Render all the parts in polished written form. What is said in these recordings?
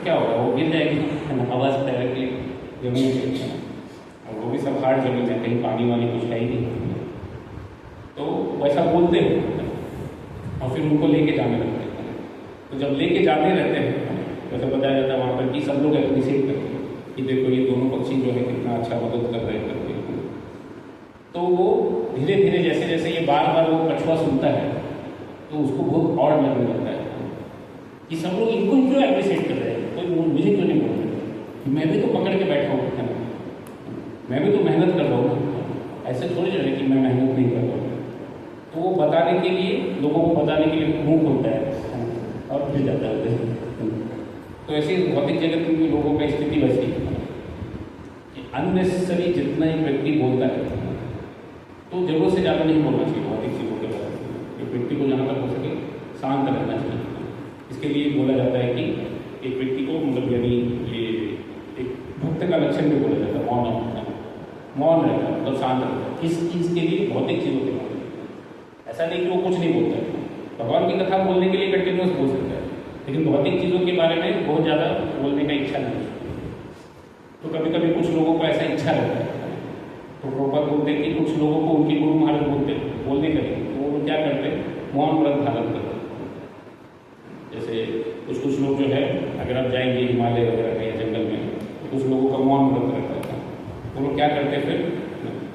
क्या होगा, वो गिर जाएगी है ना, आवाज़ पैदा की जमीन पे, और वो भी सब हार्ड जमीन है, कहीं पानी वानी कुछ है ही नहीं। तो वैसा बोलते हैं और फिर उनको लेके जाने लगते हैं। तो जब लेके जाते रहते हैं वैसे बताया जाता है वहाँ पर कि सब लोग एप्रिशिएट करते हैं कि देखो ये दोनों पक्षी जो है कितना अच्छा मदद कर रहे हैं करके। तो वो धीरे धीरे जैसे जैसे ये बार बार वो कछुआ सुनता है तो उसको बहुत और लगने लगता है कि सब लोग इनको क्यों एप्रिशिएट कर रहे हैं, कोई मुझे क्यों नहीं बोल रहे, मैं भी तो पकड़ के बैठा हूँ है ना, मैं भी तो मेहनत कर रहा हूँ ना, ऐसे थोड़ी जो है कि मैं मेहनत नहीं कर रहा हूँ। तो वो बताने के लिए, लोगों को बताने के लिए मुँह खोलता है और फिर जाता है। तो ऐसे भौतिक जगत में भी लोगों की स्थिति वैसी है कि अननेसेसरी जितना एक व्यक्ति बोलता है तो जरूरत से ज़्यादा नहीं बोलना चाहिए भौतिक चीज़ों के बारे में। एक व्यक्ति को जहाँ तक हो सके शांत रहना चाहिए। इसके लिए बोला जाता है कि एक व्यक्ति को मतलब यानी ये एक भक्त का लक्षण भी बोला जाता है मौन रहता है, मतलब शांत रहता है। किस चीज़ के लिए, भौतिक चीज़ों के बारे में। ऐसा नहीं कि वो कुछ नहीं बोलता है, भगवान की कथा बोलने के लिए कंटिन्यूस बोल सकता है, लेकिन भौतिक चीज़ों के बारे में बहुत ज़्यादा बोलने का इच्छा नहीं है। तो कभी कभी कुछ लोगों को ऐसा इच्छा रहता है तो प्रभुपाद बोलते हैं कि कुछ लोगों को उनके गुरु महाराज बोलने करें तो वो क्या करते हैं, मौन व्रत धारण करते हैं। जैसे कुछ लोग जो है, अगर आप जाएंगे हिमालय वगैरह में या जंगल में तो कुछ लोगों का मौन व्रत रहता है। तो लोग क्या करते हैं फिर,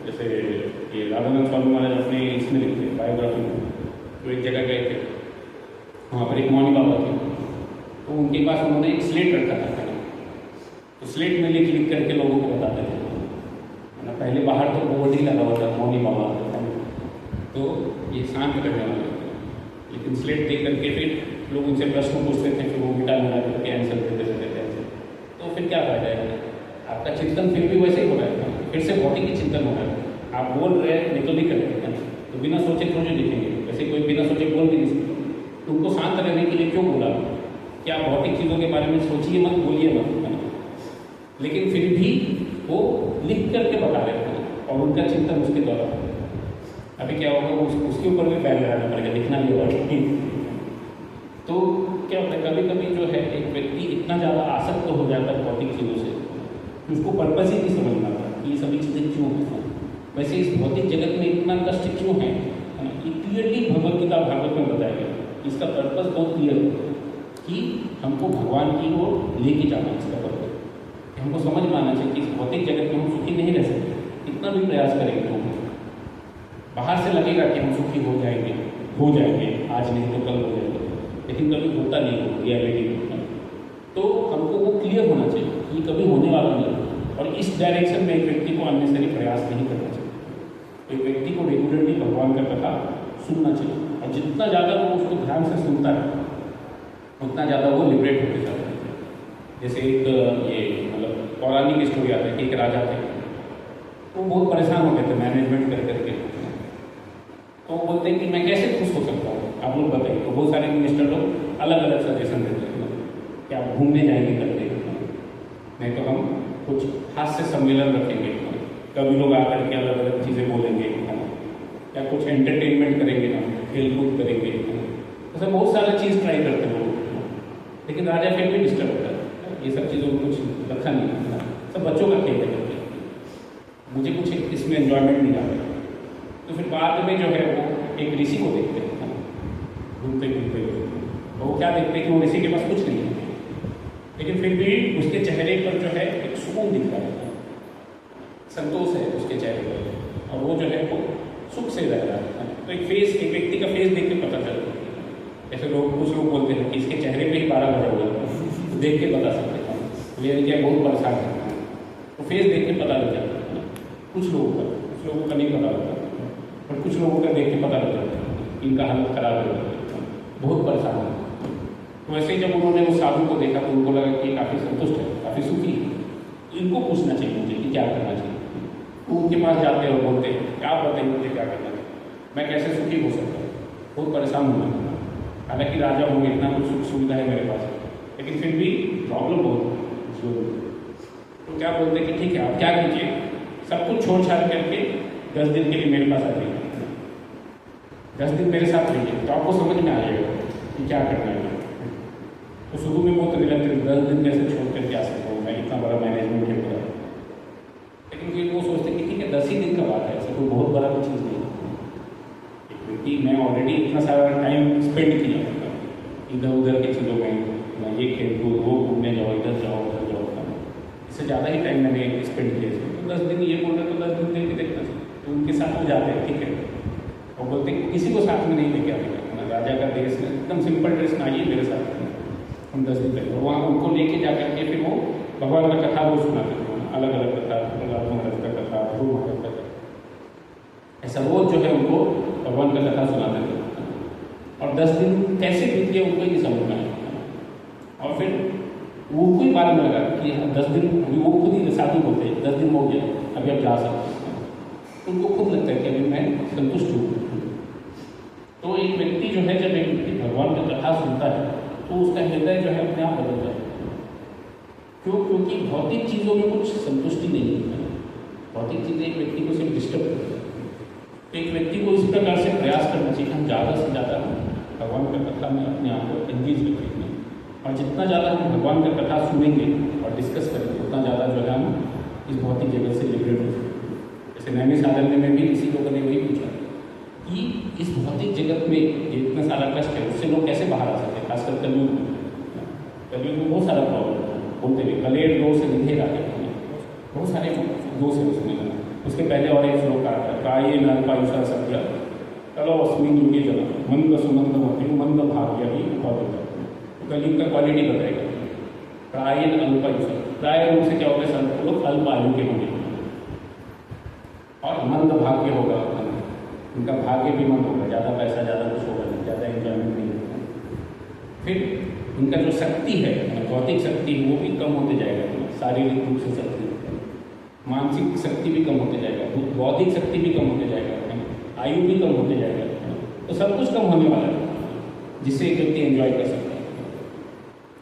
जैसे ये राधानंद स्वामी महाराज अपने इसमें लिखते हैं बायोग्राफी में, तो एक जगह गए थे, वहाँ पर एक मौनी बाबा थे, तो उनके पास उन्होंने एक स्लेट रखा था, तो स्लेट में लिख करके लोगों को बताते थे। पहले बाहर तो बोर्ड ही लगा हुआ था मौनी बाबा, तो ये शांत करने वाले, लेकिन स्लेट देख करके फिर लोग उनसे प्रश्न पूछते थे, फिर वो मिटा मिला करके आंसर देते रहते थे। तो फिर क्या फायदा है, आपका चिंतन फिर भी वैसे ही हो रहा है, फिर से भौतिक ही चिंतन हो रहा है। आप बोल रहे हैं नहीं तो नहीं कर रहे हैं, तो बिना सोचे थोड़ी लिखेंगे, वैसे कोई बिना सोचे बोल भी नहीं सकते। तो उनको शांत रहने के लिए क्यों बोला कि आप भौतिक चीज़ों के बारे में सोचिए मत, बोलिए मत, लेकिन फिर भी वो लिख करके बता रहे हैं और उनका चिंतन उसके द्वारा। अभी क्या होगा, उसके ऊपर भी पैर लगाना पड़ेगा, लिखना भी होगा। तो क्या होता है, कभी कभी जो है एक व्यक्ति इतना ज़्यादा आसक्त हो जाता है भौतिक चीज़ों से कि उसको पर्पस ही नहीं समझ में आता कि ये सभी चीज़ें क्यों हैं। वैसे इस भौतिक जगत में इतना कष्ट क्यों है ना, ये क्लियरली भगवदगीता भागवत में बताया गया। इसका पर्पस बहुत क्लियर है कि हमको भगवान की ओर लेके जाना, इसका पर्पस हमको समझ में आना चाहिए कि इस भौतिक जगत में हम सुखी नहीं रह सकते, कितना भी प्रयास करेंगे तो। बाहर से लगेगा कि हम सुखी हो जाएंगे, आज नहीं तो कल हो जाएंगे, लेकिन कभी होता नहीं हो रियलिटी में। तो हमको वो क्लियर होना चाहिए कि कभी होने वाला नहीं, और इस डायरेक्शन में एक व्यक्ति को अननेसेसरी प्रयास नहीं करना चाहिए। तो एक व्यक्ति को रेगुलरली भगवान का कथा सुनना चाहिए, और जितना ज़्यादा वो उसको ध्यान से सुनता है उतना ज़्यादा वो लिबरेट होते जाता है। जैसे एक ये मतलब पौराणिक स्टोरी आता है कि एक राजा थे, तो बहुत परेशान हो गए थे मैनेजमेंट कर करके। तो वो बोलते हैं कि मैं कैसे खुश हो सकता हूँ, आप लोग बताइए। तो बहुत सारे मिनिस्टर लोग अलग अलग सजेशन देते हैं कि आप घूमने जाएंगे करके, नहीं तो हम कुछ हास्य सम्मेलन रखेंगे, कभी लोग आकर के अलग अलग चीज़ें बोलेंगे, या कुछ एंटरटेनमेंट करेंगे ना, खेल कूद करेंगे। ऐसा बहुत सारा चीज़ ट्राई करते हैं लोग, लेकिन राजा फिर भी डिस्टर्ब होता है। ये सब चीज़ों को कुछ रखा नहीं है, सब बच्चों का खेल है, मुझे कुछ इसमें एंजॉयमेंट नहीं आ रहा। तो फिर बाद में जो है वो एक ऋषि को देखते हैं घूमते घूमते, तो वो क्या देखते हैं कि वो ऋषि के पास कुछ नहीं है, लेकिन फिर भी उसके चेहरे पर जो है एक सुकून दिख रहा है, संतोष है उसके चेहरे पर, और वो जो है वो सुख से रह रहा है। तो एक व्यक्ति का फेस देख के पता चलता है। ऐसे कुछ लोग बोलते हैं कि इसके चेहरे पे ही 12 बजा हुआ है, देख के बता सकते हैं ये क्या बहुत परेशान है, तो फेस देख के पता लग जाता है। कुछ लोगों का नहीं पता लगता, और कुछ लोगों का देख के पता लग जाता है इनका हालत खराब हो जाता है, बहुत परेशान है। तो वैसे ही जब उन्होंने उस साधु को देखा तो उनको लगा कि काफ़ी संतुष्ट है, काफ़ी सुखी है, तो इनको पूछना चाहिए मुझे कि क्या करना चाहिए। तो उनके पास जाते हैं और बोलते हैं क्या बताइए मुझे क्या करना चाहिए, मैं कैसे सुखी हो सकता हूँ, बहुत परेशान हूँ। हालांकि राजा हूँ, इतना कुछ सुख सुविधा है मेरे पास, लेकिन फिर भी प्रॉब्लम बहुत है। तो क्या बोलते हैं कि ठीक है आप क्या कीजिए, सब कुछ छोड़ छाड़ करके 10 दिन के लिए मेरे पास आ जाइए, 10 दिन मेरे साथ रहिए, तो आपको समझ में आ जाएगा कि क्या करना है। तो शुरू में बहुत निरंतर 10 दिन कैसे छोड़ करके आ सकता हूँ, मैं इतना बड़ा मैनेजमेंट है पूरा। लेकिन फिर वो सोचते कि ठीक है 10 ही दिन का बात है, ऐसा कोई बहुत बड़ा कोई चीज़ नहीं है, क्योंकि मैं ऑलरेडी इतना सारा टाइम स्पेंड किया इधर उधर की चीज़ों में, मैं ये खेल कूद वो घूमने जाओ, इधर जाओ उधर जाओ, इससे ज़्यादा ही टाइम मैंने स्पेंड किया इसमें। तो 10 दिन ये बोल रहे तो 10 दिन दे के देखना चाहिए। तो उनके साथ में जाते हैं, ठीक है, और बोलते हैं किसी को साथ में नहीं लेके आने का, राजा का देश में एकदम सिंपल ड्रेस में आइए मेरे साथ हम 10 दिन पहले, वहाँ उनको लेके जा करके फिर वो भगवान का कथा रोज सुनाते थे, अलग अलग कथा, प्रहलाद महाराज का कथा, ध्रुव महाराज का कथा, ऐसा रोज जो है उनको भगवान का कथा सुनाते थे। और 10 दिन कैसे बीत गए उनको ही नहीं समझ में आया। और फिर वो कोई मालूम लगा कि 10 दिन, अभी वो खुद ही साथी बोलते हैं 10 दिन हो गया, अभी आप जा सकते हैं, उनको खुद लगता है कि अभी मैं संतुष्ट हूँ। तो एक व्यक्ति जो है, जब एक व्यक्ति भगवान की कथा सुनता है तो उसका हृदय जो है अपने आप बदल जाता है। क्यों? क्योंकि भौतिक चीज़ों में कुछ संतुष्टि नहीं है, भौतिक चीज़ें एक व्यक्ति को सिर्फ डिस्टर्ब करती है। तो एक व्यक्ति को इस प्रकार से प्रयास करना चाहिए, हम ज़्यादा से ज़्यादा भगवान की कथा में अपने आप को एंगेज रखेंगे, और जितना ज़्यादा हम भगवान की कथा सुनेंगे और डिस्कस करेंगे उतना ज़्यादा जो है हम इस भौतिक जगत से लिबरेट हो सकते। जैसे नैमी साधन में भी किसी लोगों ने वही पूछा कि इस भौतिक जगत में ये इतना सारा कष्ट है, उससे लोग कैसे बाहर आ सकते हैं, खासकर कलयुग में। कलयुग में बहुत सारा प्रॉब्लम है, बोलते हुए कलेर दो से निधे रागे, बहुत सारे दोष है उसमें। उसके पहले और एक श्लोक आता है, काय नरपायुषा सत्य कलो अस्मिन युगे जना मंद सुमंद मति मंद भाग्य ही उपाधि। कलयुग का क्वालिटी बताएगा, प्रायण अल्पायुषा, प्राय रूप से क्या होगा, सब लोग अल्प आयु के होंगे और मंद भाग्य होगा, उनका भाग्य भी मंद होगा, ज़्यादा पैसा ज़्यादा कुछ होगा नहीं, ज़्यादा एंजॉयमेंट नहीं होगा। फिर उनका जो शक्ति है, भौतिक शक्ति वो भी कम होते जाएगा, शारीरिक रूप से शक्ति, मानसिक शक्ति भी कम होते जाएगा, बौद्धिक शक्ति भी कम होते जाएगा, आयु भी कम होते जाएगा। तो सब कुछ कम होने वाला है जिससे एक व्यक्ति एंजॉय कर सकता है।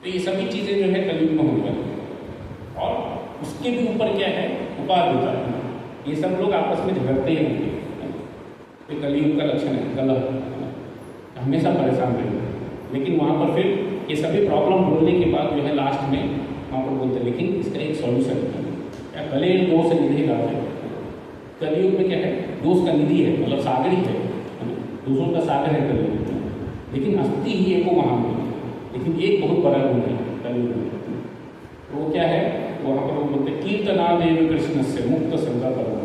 तो ये सभी चीज़ें जो है कलयुग में होने वाली है। और उसके भी ऊपर क्या है, उपाधिता, ये सब लोग आपस में झगड़ते ही होंगे। तो कलयुग का लक्षण है कलह, हमेशा परेशान रहेंगे। लेकिन वहाँ पर फिर ये सभी प्रॉब्लम बोलने के बाद जो है लास्ट में वहाँ पर बोलते हैं लेकिन इसका एक सॉल्यूशन है, क्या कलेर दोष निधि राजे। कलयुग में क्या है, दोष का निधि है, मतलब सागर ही है, दोषों का सागर है कलयुग में, लेकिन अस्थि ही एक वहाँ में, लेकिन एक बहुत बड़ा गुण है कलयुग में। तो वो क्या है, वहाँ पर वो बोलते कीर्तनादेव कृष्ण से मुक्त संगा करो।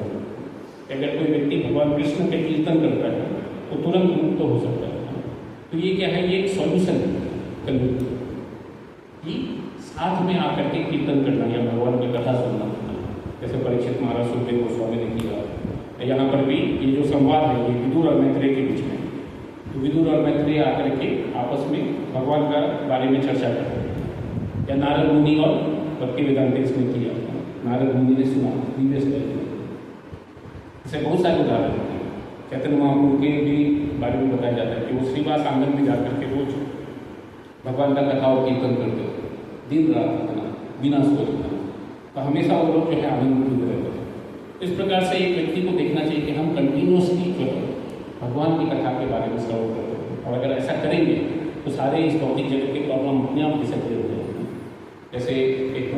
अगर कोई व्यक्ति भगवान कृष्ण के कीर्तन करता है तो तुरंत मुक्त हो सकता है। तो ये क्या है, ये एक सॉल्यूशन है कलयुग कि साथ में आकर के कीर्तन करना या भगवान की कथा सुनना, जैसे परीक्षित महाराज सुखदेव गोस्वामी ने किया। यहाँ पर भी ये जो संवाद है ये विदुर और मैत्रेय के बीच में, तो विदुर और मैत्रेय आकर के आपस में भगवान का बारे में चर्चा करते हैं। या नारद मुनि और भक्ति वेदांत इसमें किया, नारद मुनि ने सुना, ऐसे बहुत सारे उदाहरण हैं। चैतन्य महाप्रभु के भी बारे में बताया जाता है कि वो श्रीवास आंगन में जाकर के रोज भगवान का कथा और कीर्तन करते थे, दिन रात बिना सोए, तो हमेशा वो लोग जो है आनंद में रहते थे। इस प्रकार से एक व्यक्ति को देखना चाहिए कि हम कंटिन्यूसली जो है भगवान की कथा के बारे में श्रवण करते हैं, और अगर ऐसा करेंगे तो सारे इस भौतिक जगत के प्रॉब्लम अपने आप डिसअपियर हो जाएंगे। जैसे एक